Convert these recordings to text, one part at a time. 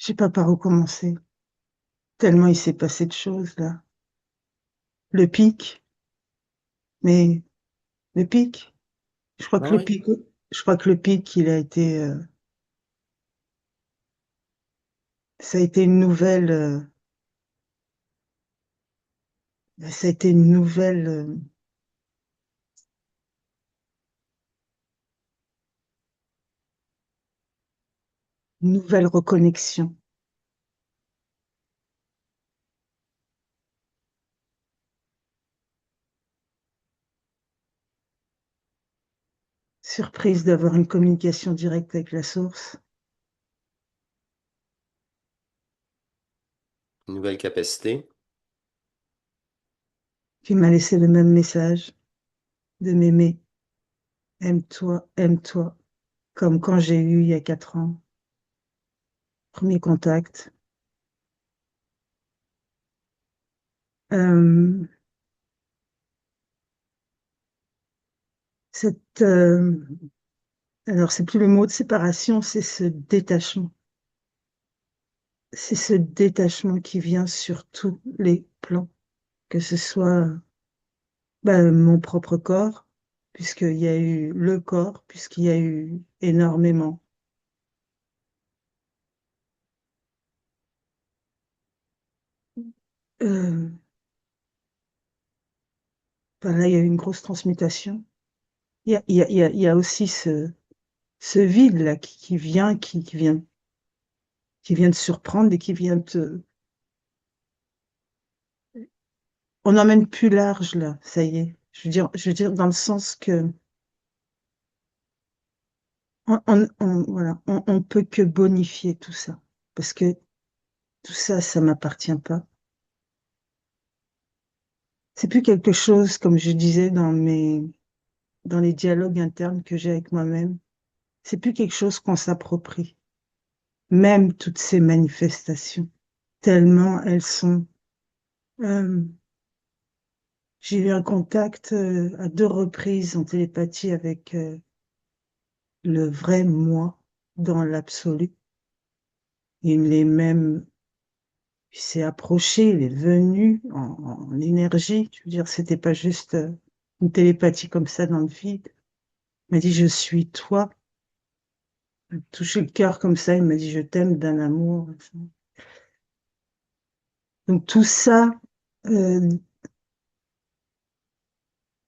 sais pas par où commencer. Tellement il s'est passé de choses là. Le pic, mais le pic, je crois Ah que le oui, pic, je crois que le pic, il a été, ça a été une nouvelle, ça a été une nouvelle reconnexion. Surprise d'avoir une communication directe avec la source, une nouvelle capacité. qui m'a laissé le même message de m'aimer. Aime-toi, comme quand j'ai eu il y a 4 ans. Premier contact. Euh, cette, alors, c'est plus le mot de séparation, c'est ce détachement. C'est ce détachement qui vient sur tous les plans, que ce soit mon propre corps, puisqu'il y a eu le corps, puisqu'il y a eu énormément. Euh, là, il y a eu une grosse transmutation. Il y a aussi ce vide-là qui vient te surprendre et qui vient te... On n'emmène plus large, là, ça y est. Je veux dire dans le sens que voilà, on peut que bonifier tout ça. Parce que tout ça, ça m'appartient pas. C'est plus quelque chose, comme je disais dans les dialogues internes que j'ai avec moi-même, c'est plus quelque chose qu'on s'approprie. Même toutes ces manifestations, tellement elles sont. euh, j'ai eu un contact à 2 reprises en télépathie avec le vrai moi dans l'absolu. Il est même, il s'est approché, il est venu en énergie. Je veux dire, c'était pas juste une télépathie comme ça dans le vide. Il m'a dit, je suis toi. Il m'a touché le cœur comme ça, il m'a dit, je t'aime d'un amour. Donc tout ça euh,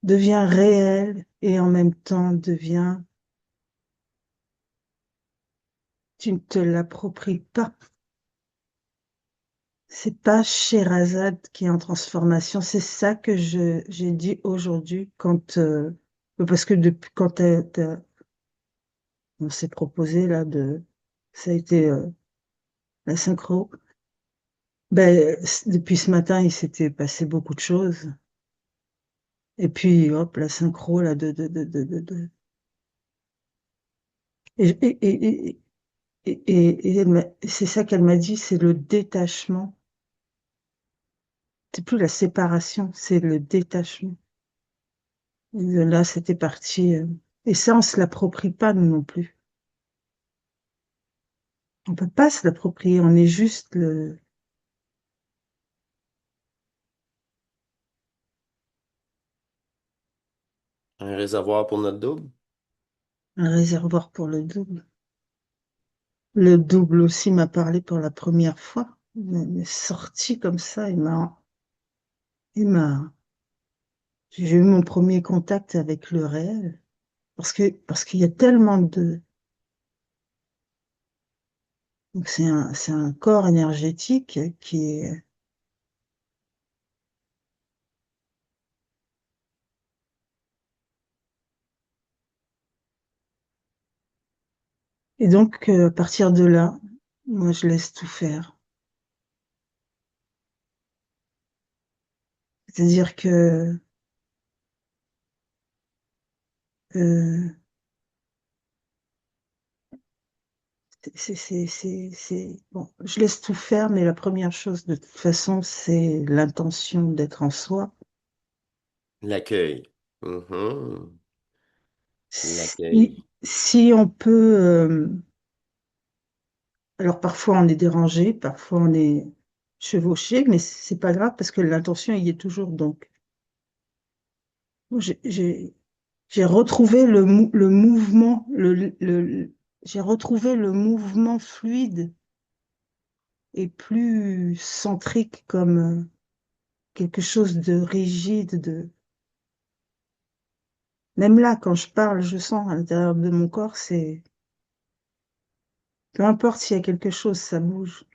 devient réel et en même temps devient, tu ne te l'appropries pas. C'est pas Sherazade qui est en transformation, c'est ça que j'ai dit aujourd'hui quand parce que depuis quand on s'est proposé là ça a été la synchro. Depuis ce matin, il s'était passé beaucoup de choses. Et puis hop, la synchro là et, et, et, c'est ça qu'elle m'a dit, c'est le détachement. C'est plus la séparation, c'est le détachement. Et de là, c'était parti. Et ça, on se l'approprie pas, nous non plus. On peut pas se l'approprier, on est juste Un réservoir pour notre double. un réservoir pour le double. Le double aussi m'a parlé pour la première fois. Il est sorti comme ça, il m'a, j'ai eu mon premier contact avec le réel. Parce qu'il y a tellement de, donc c'est un corps énergétique qui est, et donc, à partir de là, moi, je laisse tout faire. C'est-à-dire que euh, bon, je laisse tout faire, mais la première chose, de toute façon, c'est l'intention d'être en soi. L'accueil. Mhm. Si, L'accueil. si on peut, Alors parfois on est dérangé, parfois on est chevauché, mais c'est pas grave parce que l'intention y est toujours. Donc j'ai j'ai- j'ai retrouvé le mouvement, j'ai retrouvé le mouvement fluide et plus centrique comme quelque chose de rigide. Même là, quand je parle, je sens à l'intérieur de mon corps, c'est peu importe s'il y a quelque chose, ça bouge.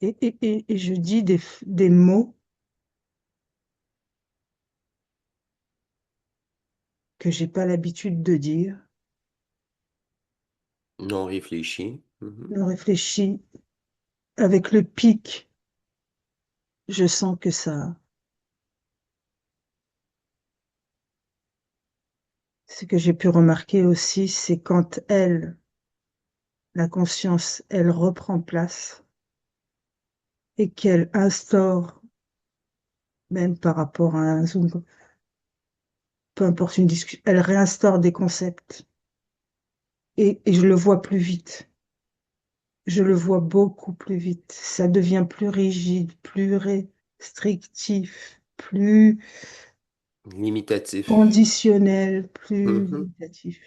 Et je dis des mots que j'ai pas l'habitude de dire. Non réfléchi. Mhm. Je réfléchis avec le pic. Je sens que ça, ce que j'ai pu remarquer aussi, c'est quand la conscience, elle reprend place et qu'elle instaure, même par rapport à un Zoom, peu importe une discussion, elle réinstaure des concepts et je le vois plus vite. Je le vois beaucoup plus vite. Ça devient plus rigide, plus restrictif, plus Limitatif. conditionnel, plus Mhm. limitatif.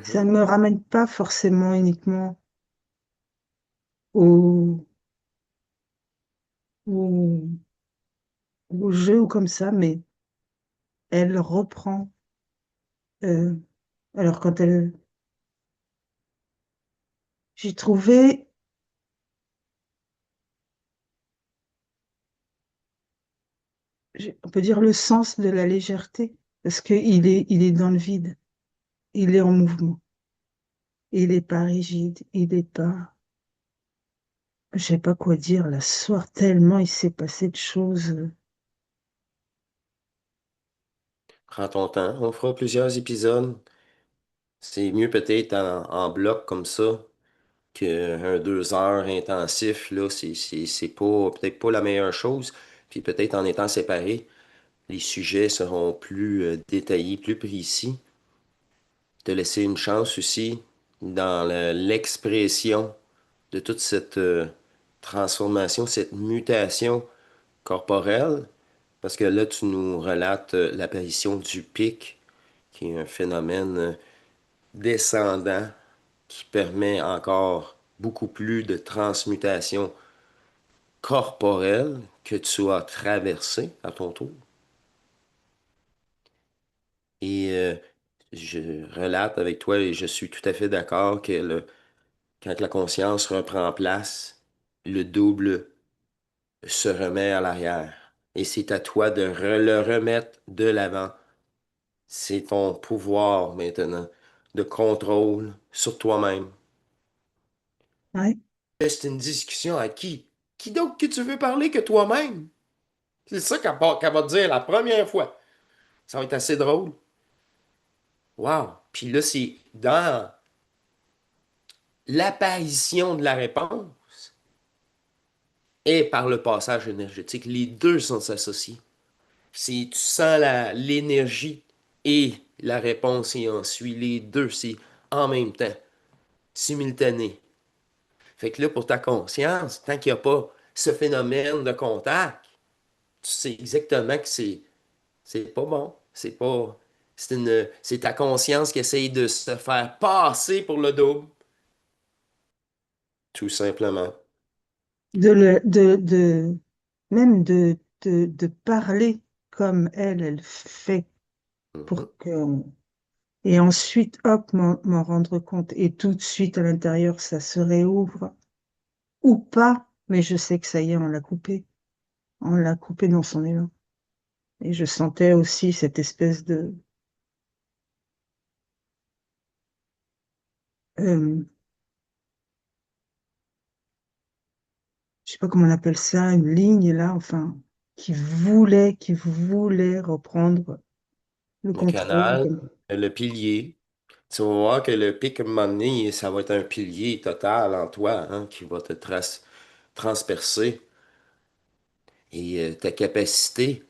Ça Mhm. ne me ramène pas forcément uniquement au, au, au jeu ou comme ça, mais elle reprend. euh, alors quand elle, j'ai trouvé, on peut dire le sens de la légèreté, parce il est dans le vide, il est en mouvement, il n'est pas rigide, il n'est pas. Je sais pas quoi dire là, ce soir, tellement il s'est passé de choses. Prends ton temps. On fera plusieurs épisodes. C'est mieux peut-être en bloc comme ça qu'un 2 heures intensif. Là, c'est pas, peut-être pas la meilleure chose. Puis peut-être en étant séparés, les sujets seront plus détaillés, plus précis. Te laisser une chance aussi dans l'expression de toute cette transformation, cette mutation corporelle. Parce que là, tu nous relates l'apparition du pic, qui est un phénomène descendant qui permet encore beaucoup plus de transmutation corporelle que tu as traversé à ton tour. Et je relate avec toi et je suis tout à fait d'accord que quand la conscience reprend place, le double se remet à l'arrière. Et c'est à toi de le remettre de l'avant. C'est ton pouvoir maintenant de contrôle sur toi-même. Ouais. C'est une discussion à qui? Qui d'autre que tu veux parler que toi-même? C'est ça qu'elle va te dire la première fois. Ça va être assez drôle. Wow! Puis là, c'est dans l'apparition de la réponse et par le passage énergétique. Les deux sont associés. Tu sens l'énergie et la réponse et ensuite les deux, c'est en même temps, simultané. Fait que là, pour ta conscience, tant qu'il n'y a pas ce phénomène de contact, tu sais exactement que c'est pas bon. C'est ta conscience qui essaye de se faire passer pour le double. Tout simplement. Même de parler comme elle fait Mhm. pour que, et ensuite, hop, m'en rendre compte. Et tout de suite, à l'intérieur, ça se réouvre. Ou pas, mais je sais que ça y est, on l'a coupé. On l'a coupé dans son élan. Et je sentais aussi cette espèce euh, je sais pas comment on appelle ça, une ligne là, enfin, qui voulait reprendre le Le contrôle. canal, le pilier. Tu vas voir que le pic, à un moment donné, ça va être un pilier total en toi, hein, qui va te transpercer. Et ta capacité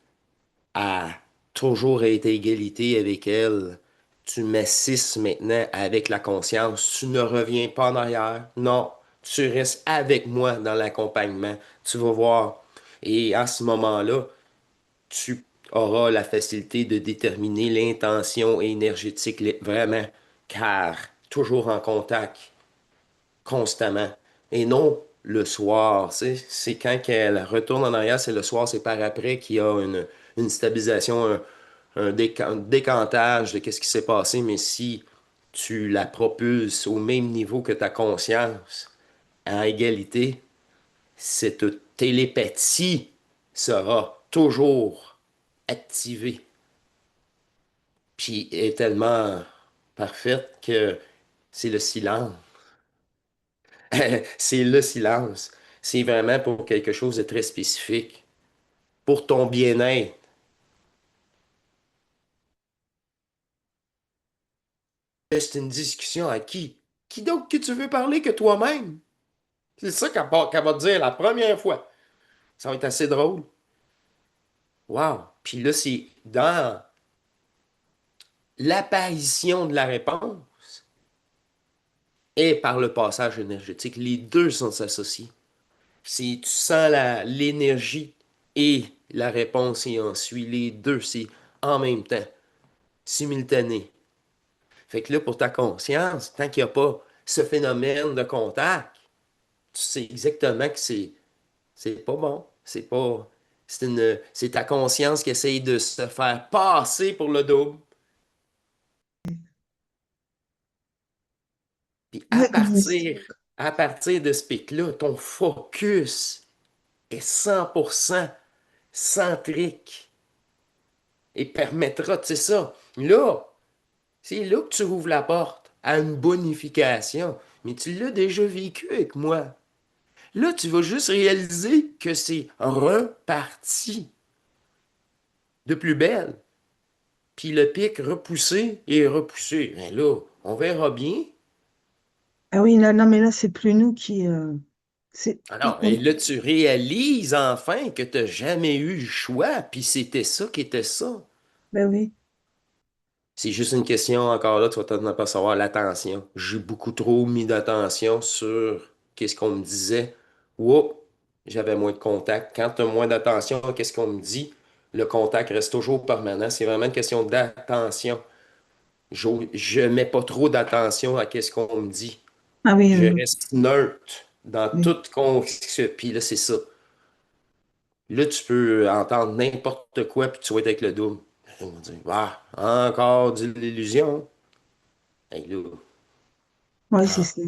à toujours être à égalité avec elle Tu m'assistes maintenant avec la conscience. Tu ne reviens pas en arrière. Non, tu restes avec moi dans l'accompagnement. Tu vas voir. Et à ce moment-là, tu auras la facilité de déterminer l'intention énergétique, vraiment, car toujours en contact, constamment. Et non le soir, tu sais, c'est quand qu'elle retourne en arrière, c'est le soir, c'est par après qu'il y a une stabilisation, un décantage de qu'est-ce qui s'est passé, mais si tu la propulses au même niveau que ta conscience, à égalité, cette télépathie sera toujours activée, puis est tellement parfaite que c'est le silence. C'est le silence. C'est vraiment pour quelque chose de très spécifique, pour ton bien-être. C'est une discussion à qui? Qui donc que tu veux parler que toi-même? C'est ça qu'elle va te dire la première fois. Ça va être assez drôle. Wow! Puis là, c'est dans l'apparition de la réponse et par le passage énergétique. Les deux sont associés. Tu sens l'énergie et la réponse et ensuite les deux, c'est en même temps, simultané. Fait que là, pour ta conscience, tant qu'il n'y a pas ce phénomène de contact, tu sais exactement que c'est pas bon. C'est ta conscience qui essaye de se faire passer pour le double. Puis Ouais, à partir de ce pic-là, ton focus est 100% centrique et permettra, tu sais ça, là, c'est là que tu ouvres la porte à une bonification. Mais tu l'as déjà vécu avec moi. Là, tu vas juste réaliser que c'est reparti de plus belle. Puis le pic repoussé et repoussé. Mais là, on verra bien. ah oui, là, non, mais là, c'est plus nous qui. C'est, Alors, et là, tu réalises enfin que tu n'as jamais eu le choix, puis c'était ça qui était ça. ben oui. C'est juste une question, encore là, tu vas t'en apercevoir, l'attention. J'ai beaucoup trop mis d'attention sur qu'est-ce qu'on me disait. Oups, j'avais moins de contact. Quand tu as moins d'attention à qu'est-ce qu'on me dit, le contact reste toujours permanent. C'est vraiment une question d'attention. Je mets pas trop d'attention à qu'est-ce qu'on me dit. Ah oui, Je reste neutre dans oui. tout puis là, c'est ça. Là, tu peux entendre n'importe quoi, puis tu vas être avec le double. Ils vont dire, ah, encore de l'illusion. Hey, là, Ouais, c'est ah, ça.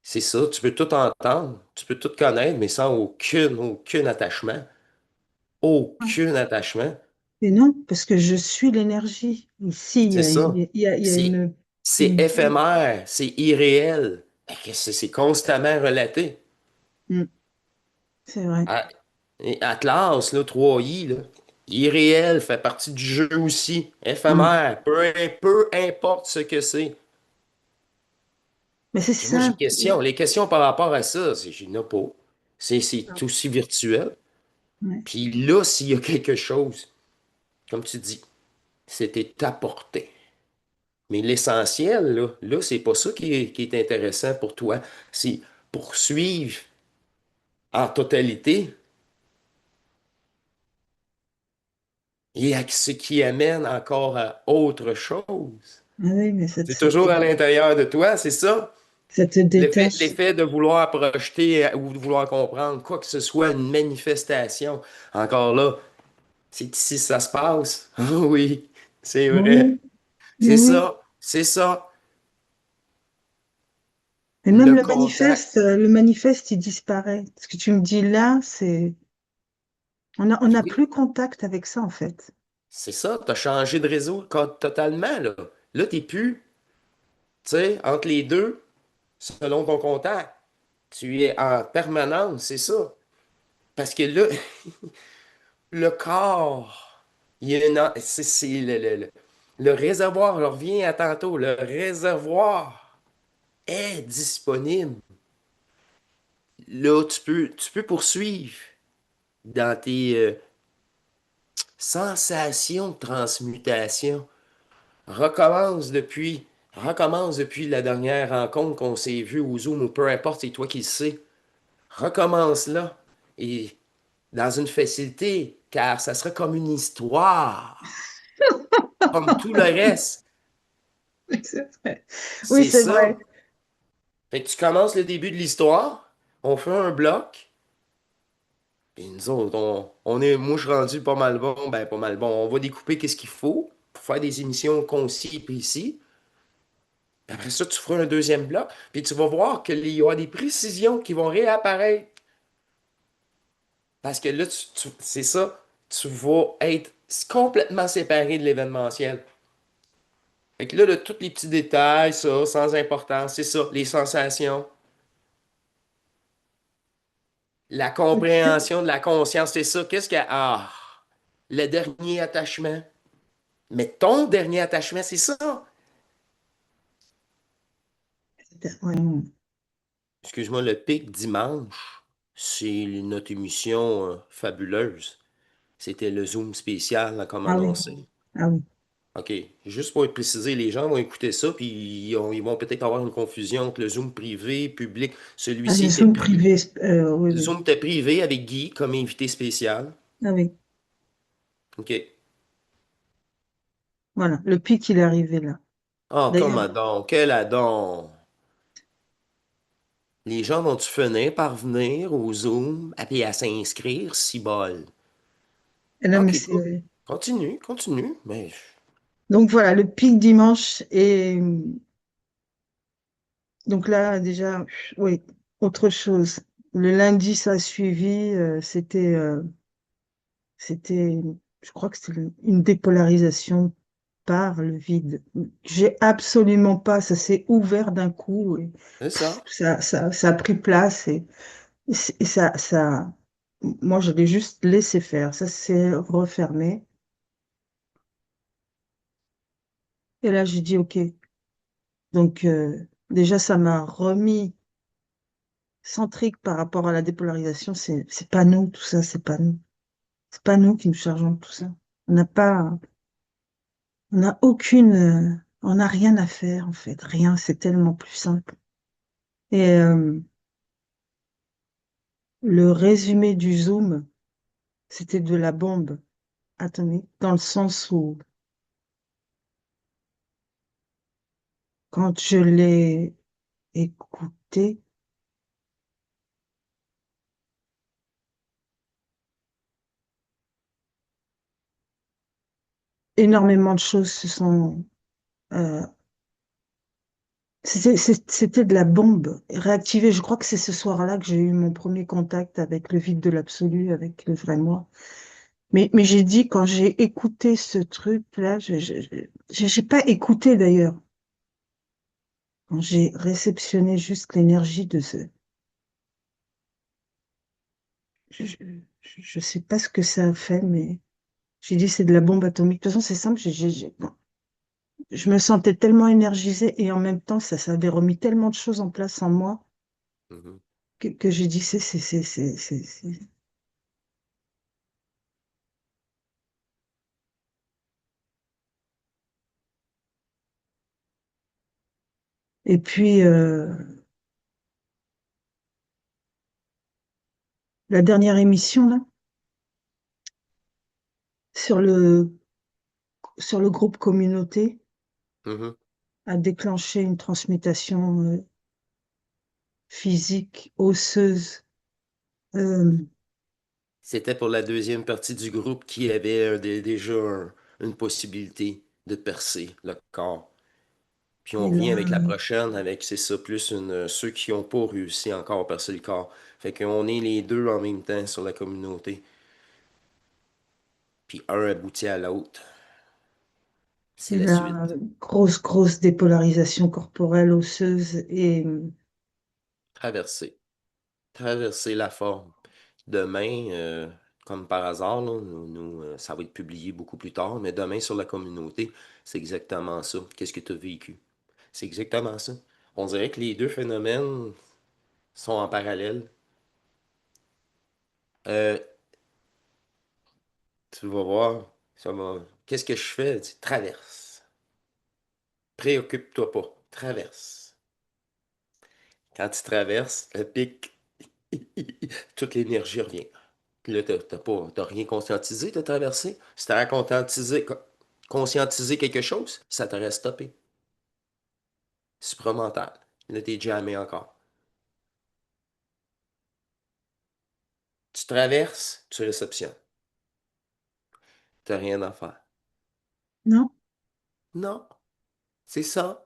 c'est ça, tu peux tout entendre, tu peux tout connaître, mais sans aucun attachement. Aucun attachement. Et non, parce que je suis l'énergie. Ici, C'est ça. il y a C'est, c'est une bulle. éphémère, c'est irréel. Fait que c'est constamment relaté. Mm, c'est vrai. À- et Atlas, là, 3i, là, irréel, fait partie du jeu aussi. Mm. Éphémère, peu importe ce que c'est. Mais c'est Moi, j'ai ça. question. Les questions par rapport à ça, je n'ai pas. C'est aussi virtuel. Ouais. Puis là, s'il y a quelque chose, comme tu dis, c'était apporté. Mais l'essentiel, c'est pas ça qui est intéressant pour toi. C'est poursuivre en totalité et à ce qui amène encore à autre chose. Ah oui, mais C'est toujours à l'intérieur de toi, c'est ça? ça te détache. L'effet de vouloir projeter ou de vouloir comprendre quoi que ce soit, une manifestation. Encore là, c'est ici que ça se passe. Ah oui, c'est vrai. Oui, C'est oui. ça. C'est ça. Et même Le contact. le manifeste, il disparaît. Ce que tu me dis là, on Puis n'a oui, plus contact avec ça, en fait. c'est ça. Tu as changé de réseau totalement, là. Là, t'es plus, tu sais, entre les deux, selon ton contact. Tu es en permanence, c'est ça. Parce que là, le corps, il y a c'est le réservoir, je reviens à tantôt, le réservoir est disponible. Là, tu peux poursuivre dans tes sensations de transmutation. recommence depuis la dernière rencontre qu'on s'est vu au Zoom ou peu importe, c'est toi qui le sais. Recommence là. Et dans une facilité, car ça sera comme une histoire, comme tout le reste. Oui, c'est vrai. Oui, C'est c'est vrai. ça. Fait que tu commences le début de l'histoire, on fait un bloc, et nous autres, moi je suis rendu pas mal bon, ben pas mal bon, on va découper qu'est-ce qu'il faut pour faire des émissions concis et précis. Puis après ça, tu feras un deuxième bloc, puis tu vas voir qu'il y aura des précisions qui vont réapparaître. Parce que là, c'est ça, tu vas être complètement séparé de l'événementiel. Fait que là, de tous les petits détails, ça, sans importance, c'est ça, les sensations, la Ok. compréhension de la conscience, c'est ça. Qu'est-ce que... Ah, le dernier attachement. Mais ton dernier attachement, c'est ça. Ouais. Excuse-moi, le pic dimanche, c'est notre émission fabuleuse. C'était le Zoom spécial, là, comme Ah oui, annoncé. ah oui. OK. Juste pour être précisé, les gens vont écouter ça, puis ils vont peut-être avoir une confusion entre le Zoom privé, public. Ah, Celui-ci les était zooms privé. privés, oui, Le oui. Zoom était privé avec Guy comme invité spécial. Ah oui, OK. voilà. Le pic, il est arrivé là. Ah, D'ailleurs, comme donc, quel adon. Les gens vont-tu finir par venir au Zoom et puis à s'inscrire, si bol? non, mais OK, cool. c'est... Continue, continue. Mais Donc voilà, le pic dimanche et donc là déjà, oui, autre chose. Le lundi, ça a suivi, c'était, je crois que c'était une dépolarisation par le vide. J'ai absolument pas, ça s'est ouvert d'un coup et c'est ça. ça a pris place et moi je l'ai juste laissé faire. Ça s'est refermé et là j'ai dit ok. Donc déjà ça m'a remis centrique par rapport à la dépolarisation. C'est pas nous tout ça, c'est pas nous. C'est pas nous qui nous chargeons de tout ça. On n'a pas, on n'a on n'a rien à faire en fait, rien. C'est tellement plus simple. Et le résumé du Zoom, c'était de la bombe atomique dans le sens où quand je l'ai écouté, énormément de choses se sont euh, c'était de la bombe réactivée. Je crois que c'est ce soir-là que j'ai eu mon premier contact avec le vide de l'absolu, avec le vrai moi. Mais j'ai dit, quand j'ai écouté ce truc-là, j'ai pas écouté d'ailleurs. Quand j'ai réceptionné juste l'énergie de ce... Je, je, je sais pas ce que ça a fait, mais j'ai dit c'est de la bombe atomique. De toute façon, c'est simple, bon, je me sentais tellement énergisée et en même temps, ça avait remis tellement de choses en place en moi Mhm. que j'ai dit Et puis, la dernière émission, là, sur sur le groupe communauté, Mhm. a déclenché une transmutation physique, osseuse. Euh, C'était pour la deuxième partie du groupe qui avait déjà une possibilité de percer le corps. Puis on et revient là, avec la prochaine, avec, c'est ça, plus ceux qui n'ont pas réussi encore à percer le corps. Fait qu'on est les deux en même temps sur la communauté. Puis un aboutit à l'autre. C'est et la là, suite. grosse dépolarisation corporelle, osseuse. Et Traverser. Traverser la forme. Demain, comme par hasard, là, ça va être publié beaucoup plus tard, mais demain sur la communauté, c'est exactement ça. Qu'est-ce que tu as vécu? C'est exactement ça. On dirait que les deux phénomènes sont en parallèle. Euh, Tu vas voir, ça va. Qu'est-ce que je fais? Tu traverses. Préoccupe-toi pas. Traverse. Quand tu traverses, le pic, toute l'énergie revient. Puis là, t'as rien conscientisé de traverser. Si t'as conscientisé quelque chose, ça t'aurait stoppé. Supramental. Là, t'es jamais encore. Tu traverses, tu réceptionnes. T'as rien à faire. Non? Non, c'est ça.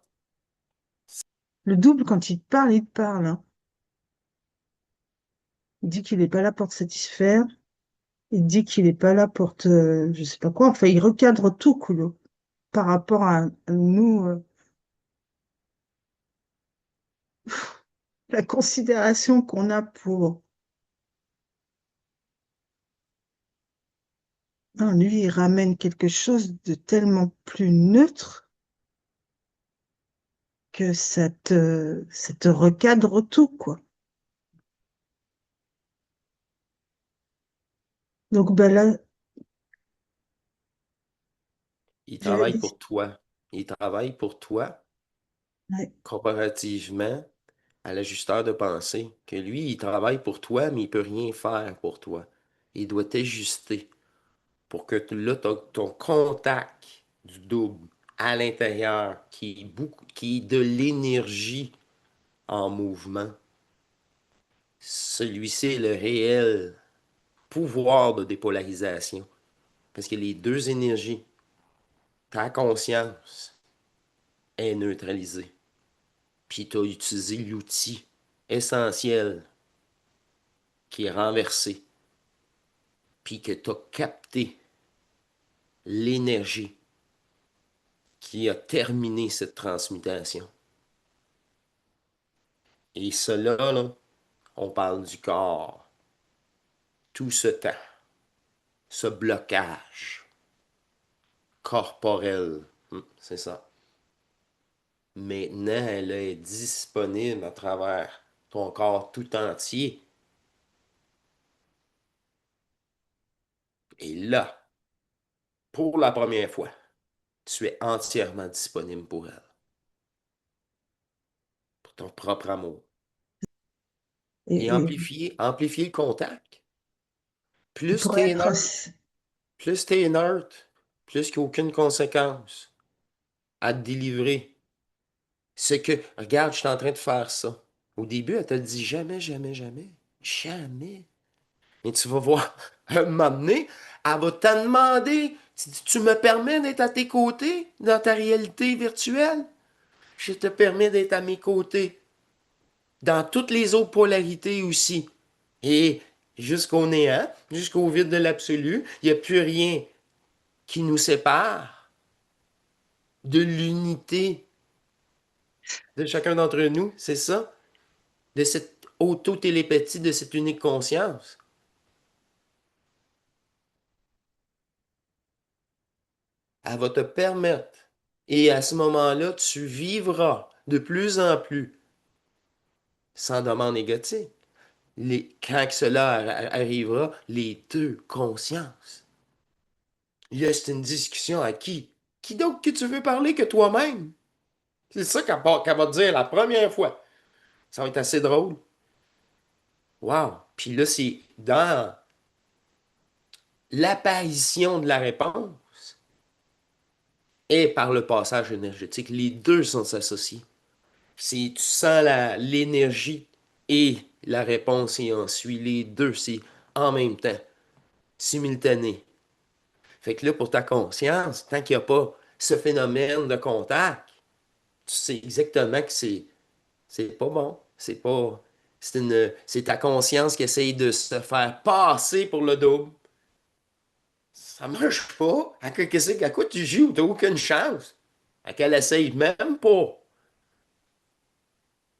Le double, quand il te parle, hein. Il dit qu'il n'est pas là pour te satisfaire. Il dit qu'il n'est pas là pour te, je sais pas quoi. Enfin, il recadre tout, Coolio, par rapport à nous, la considération qu'on a pour. Non, lui, il ramène quelque chose de tellement plus neutre que ça te recadre tout, quoi. Donc, ben là, Il j'avais travaille dit, pour toi. Il travaille pour toi ouais, comparativement à l'ajusteur de pensée. Que lui, il travaille pour toi, mais il peut rien faire pour toi. Il doit t'ajuster pour que là, ton contact du double à l'intérieur, qui est de l'énergie en mouvement, celui-ci est le réel pouvoir de dépolarisation. Parce que les deux énergies, ta conscience est neutralisée. Puis tu as utilisé l'outil essentiel qui est renversé. Puis que tu as capté l'énergie qui a terminé cette transmutation. Et cela, là, on parle du corps. Tout ce temps, ce blocage corporel, c'est ça. Maintenant, elle est disponible à travers ton corps tout entier. Et là, pour la première fois, tu es entièrement disponible pour elle, pour ton propre amour. Et et amplifier le contact. Plus pour t'es être, neutre, plus t'es neutre, plus qu'il n'y a aucune conséquence à te délivrer. C'est que, regarde, je suis en train de faire ça. Au début, elle te dit jamais, jamais, jamais. Jamais. Et tu vas voir, un moment donné, elle va te demander, tu me permets d'être à tes côtés dans ta réalité virtuelle? Je te permets d'être à mes côtés dans toutes les autres polarités aussi. Et jusqu'au néant, jusqu'au vide de l'absolu, il n'y a plus rien qui nous sépare de l'unité de chacun d'entre nous, c'est ça? De cette auto-télépathie, de cette unique conscience. Elle va te permettre. Et à ce moment-là, tu vivras de plus en plus sans demande négative. Quand cela arrivera, les deux consciences. Là, c'est une discussion à qui? Qui d'autre que tu veux parler que toi-même? C'est ça qu'elle va te dire la première fois. Ça va être assez drôle. Wow! Puis là, c'est dans l'apparition de la réponse et par le passage énergétique. Les deux sont associés. Tu sens l'énergie et la réponse et ensuite les deux, c'est en même temps, simultané. Fait que là, pour ta conscience, tant qu'il n'y a pas ce phénomène de contact, tu sais exactement que c'est pas bon. C'est ta conscience qui essaye de se faire passer pour le double. Ça marche pas. À quoi tu joues? T'as aucune chance. À qu'elle essaye même pas.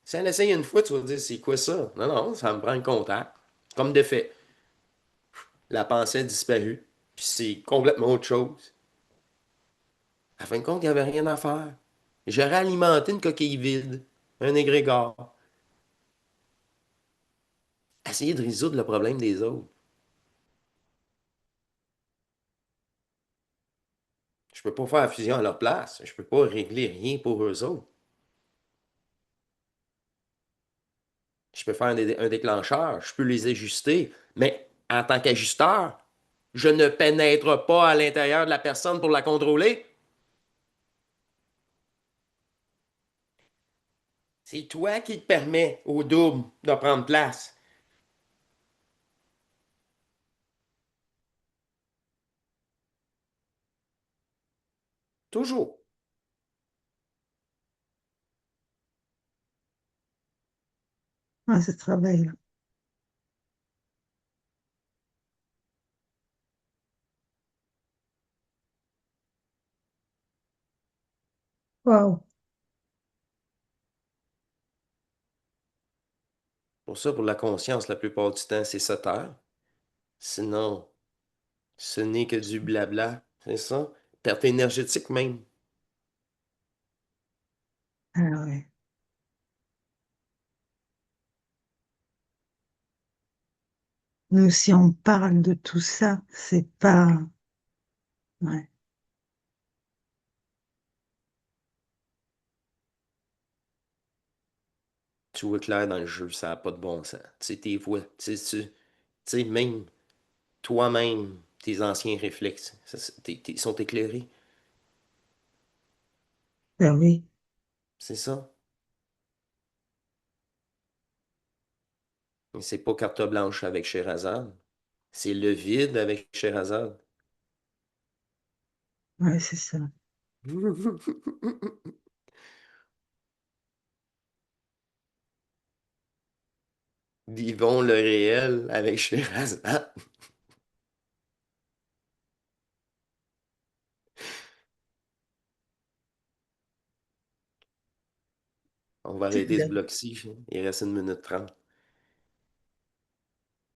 Si elle essaye une fois, tu vas dire, c'est quoi ça? Non, non, ça me prend le contact. Comme de fait. La pensée a disparu. Puis c'est complètement autre chose. À fin de compte, il n'y avait rien à faire. J'aurais alimenté une coquille vide, un égrégore. Essayer de résoudre le problème des autres. Je peux pas faire la fusion à leur place. Je peux pas régler rien pour eux autres. Je peux faire un déclencheur, je peux les ajuster, mais en tant qu'ajusteur, je ne pénètre pas à l'intérieur de la personne pour la contrôler. C'est toi qui te permets au double de prendre place. Toujours. à ce travail-là. Waouh. Pour ça, pour la conscience, la plupart du temps, c'est se taire. Sinon, ce n'est que du blabla. C'est ça? Perte énergétique même. Ah ouais. Nous, si on parle de tout ça, c'est pas, ouais, Tu vois clair dans le jeu, ça n'a pas de bon sens. Tu sais, tes voix, tu sais, même toi-même, tes anciens réflexes, sont éclairés. ben oui, C'est ça. Et c'est pas carte blanche avec Sherazade. C'est le vide avec Sherazade. ouais, c'est ça. Vivons le réel avec Sherazade. On va C'est arrêter ce exact. bloc-ci. Il reste 1 minute 30.